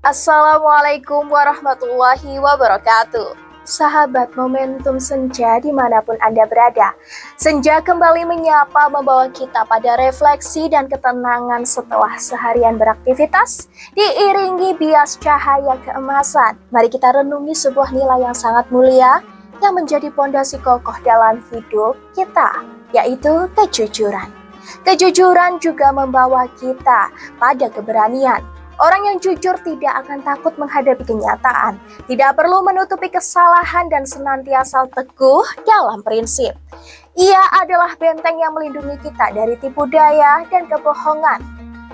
Assalamualaikum warahmatullahi wabarakatuh. Sahabat momentum senja dimanapun Anda berada. Senja kembali menyapa membawa kita pada refleksi dan ketenangan setelah seharian beraktivitas. Diiringi bias cahaya keemasan. Mari kita renungi sebuah nilai yang sangat mulia yang menjadi pondasi kokoh dalam hidup kita, yaitu kejujuran. Kejujuran juga membawa kita pada keberanian. Orang yang jujur tidak akan takut menghadapi kenyataan, tidak perlu menutupi kesalahan dan senantiasa teguh dalam prinsip. Ia adalah benteng yang melindungi kita dari tipu daya dan kebohongan,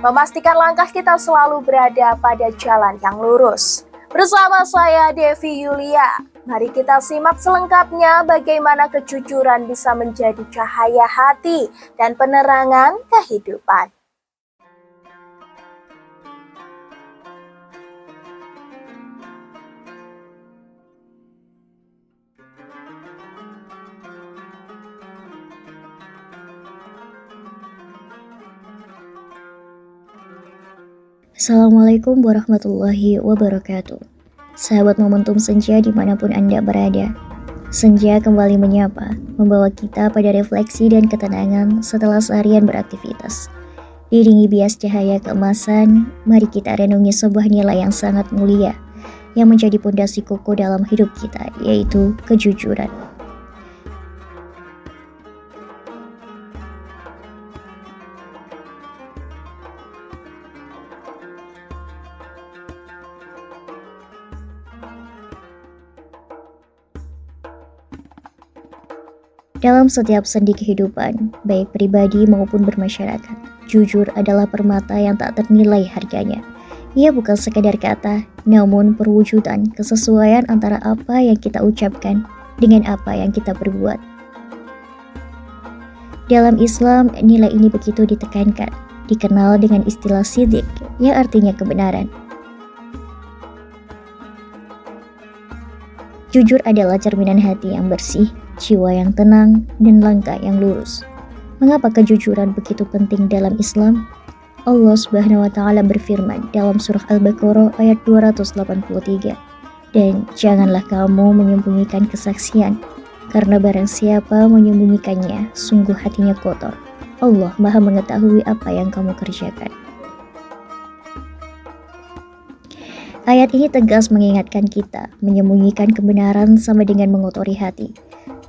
memastikan langkah kita selalu berada pada jalan yang lurus. Bersama saya Devi Yulia, mari kita simak selengkapnya bagaimana kejujuran bisa menjadi cahaya hati dan penerangan kehidupan. Assalamualaikum warahmatullahi wabarakatuh. Sahabat momentum senja dimanapun Anda berada. Senja kembali menyapa, membawa kita pada refleksi dan ketenangan setelah seharian beraktivitas. Diiringi bias cahaya keemasan, mari kita renungi sebuah nilai yang sangat mulia, yang menjadi pondasi kokoh dalam hidup kita, yaitu kejujuran. Dalam setiap sendi kehidupan, baik pribadi maupun bermasyarakat, jujur adalah permata yang tak ternilai harganya. Ia bukan sekadar kata, namun perwujudan kesesuaian antara apa yang kita ucapkan dengan apa yang kita perbuat. Dalam Islam, nilai ini begitu ditekankan, dikenal dengan istilah siddiq, yang artinya kebenaran. Jujur adalah cerminan hati yang bersih, jiwa yang tenang, dan langkah yang lurus. Mengapa kejujuran begitu penting dalam Islam? Allah Subhanahu wa Ta'ala berfirman dalam surah Al-Baqarah ayat 283, "Dan janganlah kamu menyembunyikan kesaksian, karena barang siapa menyembunyikannya, sungguh hatinya kotor. Allah Maha mengetahui apa yang kamu kerjakan." Ayat ini tegas mengingatkan kita, menyembunyikan kebenaran sama dengan mengotori hati.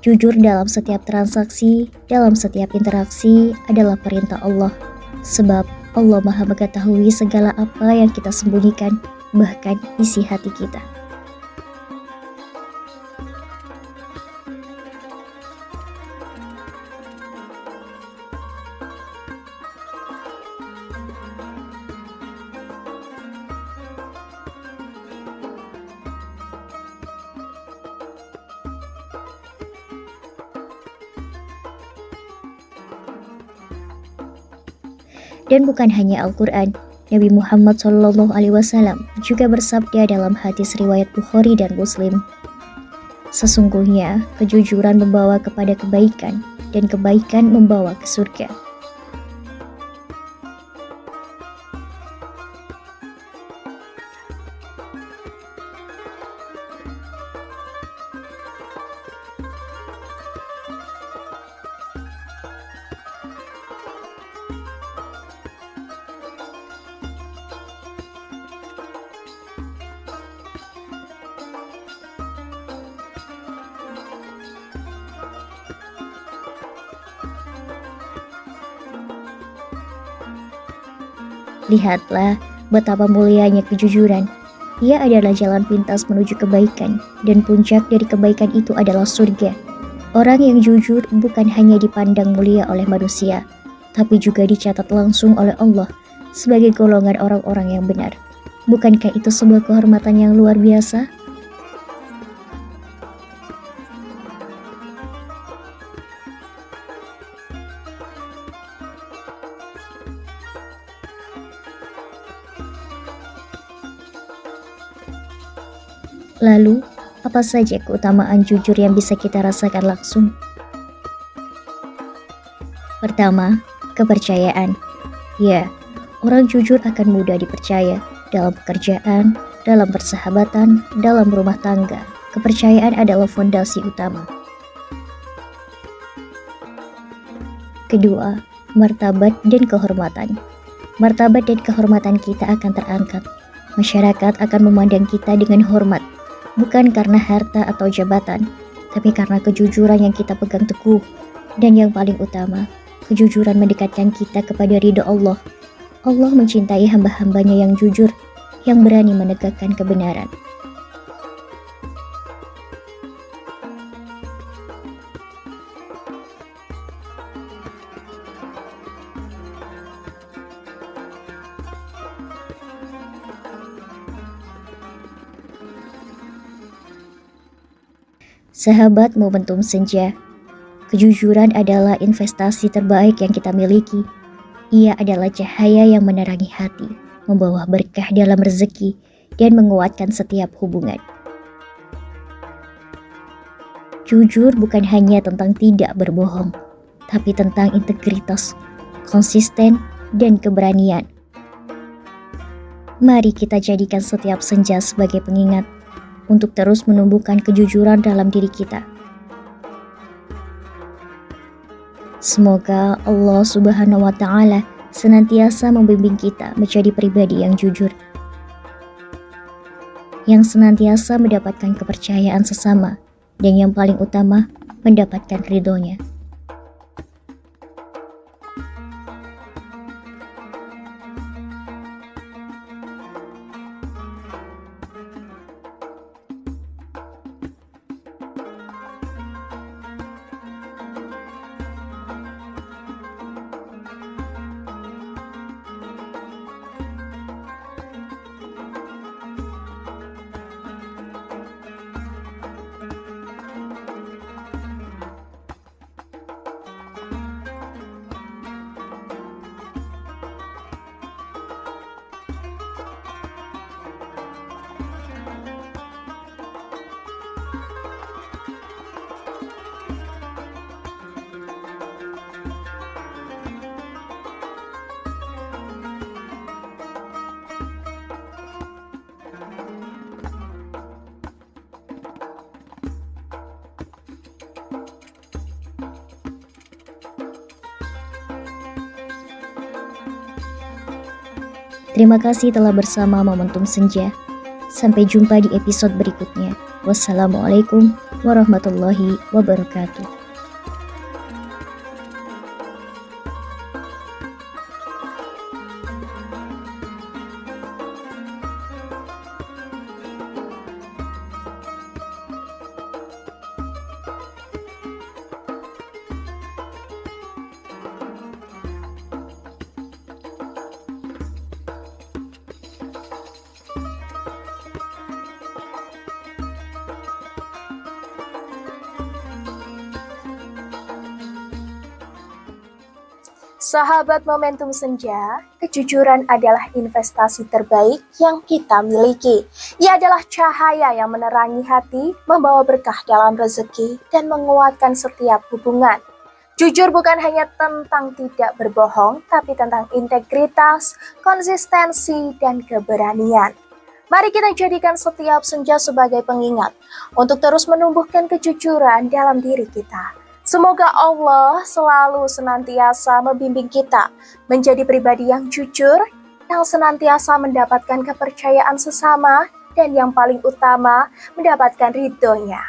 Jujur dalam setiap transaksi, dalam setiap interaksi adalah perintah Allah. Sebab Allah Maha mengetahui segala apa yang kita sembunyikan, bahkan isi hati kita. Dan bukan hanya Al-Quran, Nabi Muhammad SAW juga bersabda dalam hadis riwayat Bukhari dan Muslim, "Sesungguhnya kejujuran membawa kepada kebaikan, dan kebaikan membawa ke surga." Lihatlah betapa mulianya kejujuran. Ia adalah jalan pintas menuju kebaikan, dan puncak dari kebaikan itu adalah surga. Orang yang jujur bukan hanya dipandang mulia oleh manusia, tapi juga dicatat langsung oleh Allah sebagai golongan orang-orang yang benar. Bukankah itu sebuah kehormatan yang luar biasa? Lalu, apa saja keutamaan jujur yang bisa kita rasakan langsung? Pertama, kepercayaan. Ya, orang jujur akan mudah dipercaya dalam pekerjaan, dalam persahabatan, dalam rumah tangga. Kepercayaan adalah fondasi utama. Kedua, martabat dan kehormatan. Martabat dan kehormatan kita akan terangkat. Masyarakat akan memandang kita dengan hormat, bukan karena harta atau jabatan, tapi karena kejujuran yang kita pegang teguh. Dan yang paling utama, kejujuran mendekatkan kita kepada ridho Allah. Allah mencintai hamba-hambanya yang jujur, yang berani menegakkan kebenaran. Sahabat momentum senja, kejujuran adalah investasi terbaik yang kita miliki. Ia adalah cahaya yang menerangi hati, membawa berkah dalam rezeki, dan menguatkan setiap hubungan. Jujur bukan hanya tentang tidak berbohong, tapi tentang integritas, konsisten, dan keberanian. Mari kita jadikan setiap senja sebagai pengingat untuk terus menumbuhkan kejujuran dalam diri kita. Semoga Allah Subhanahu wa Ta'ala senantiasa membimbing kita menjadi pribadi yang jujur, yang senantiasa mendapatkan kepercayaan sesama, dan yang paling utama, mendapatkan ridhonya. Terima kasih telah bersama Momentum Senja. Sampai jumpa di episode berikutnya. Wassalamualaikum warahmatullahi wabarakatuh. Sahabat Momentum Senja, kejujuran adalah investasi terbaik yang kita miliki. Ia adalah cahaya yang menerangi hati, membawa berkah dalam rezeki, dan menguatkan setiap hubungan. Jujur bukan hanya tentang tidak berbohong, tapi tentang integritas, konsistensi, dan keberanian. Mari kita jadikan setiap senja sebagai pengingat untuk terus menumbuhkan kejujuran dalam diri kita. Semoga Allah selalu senantiasa membimbing kita menjadi pribadi yang jujur, yang senantiasa mendapatkan kepercayaan sesama, dan yang paling utama mendapatkan ridhonya.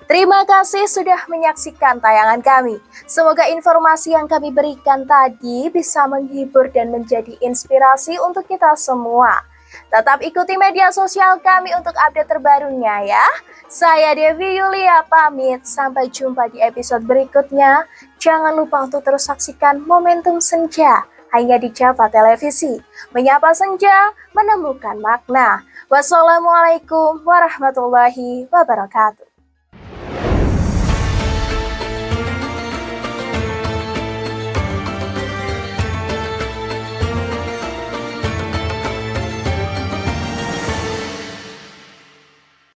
Terima kasih sudah menyaksikan tayangan kami. Semoga informasi yang kami berikan tadi bisa menghibur dan menjadi inspirasi untuk kita semua. Tetap ikuti media sosial kami untuk update terbarunya ya. Saya Devi Yulia pamit, sampai jumpa di episode berikutnya. Jangan lupa untuk terus saksikan Momentum Senja hanya di Java Televisi. Menyapa senja, menemukan makna. Wassalamualaikum warahmatullahi wabarakatuh.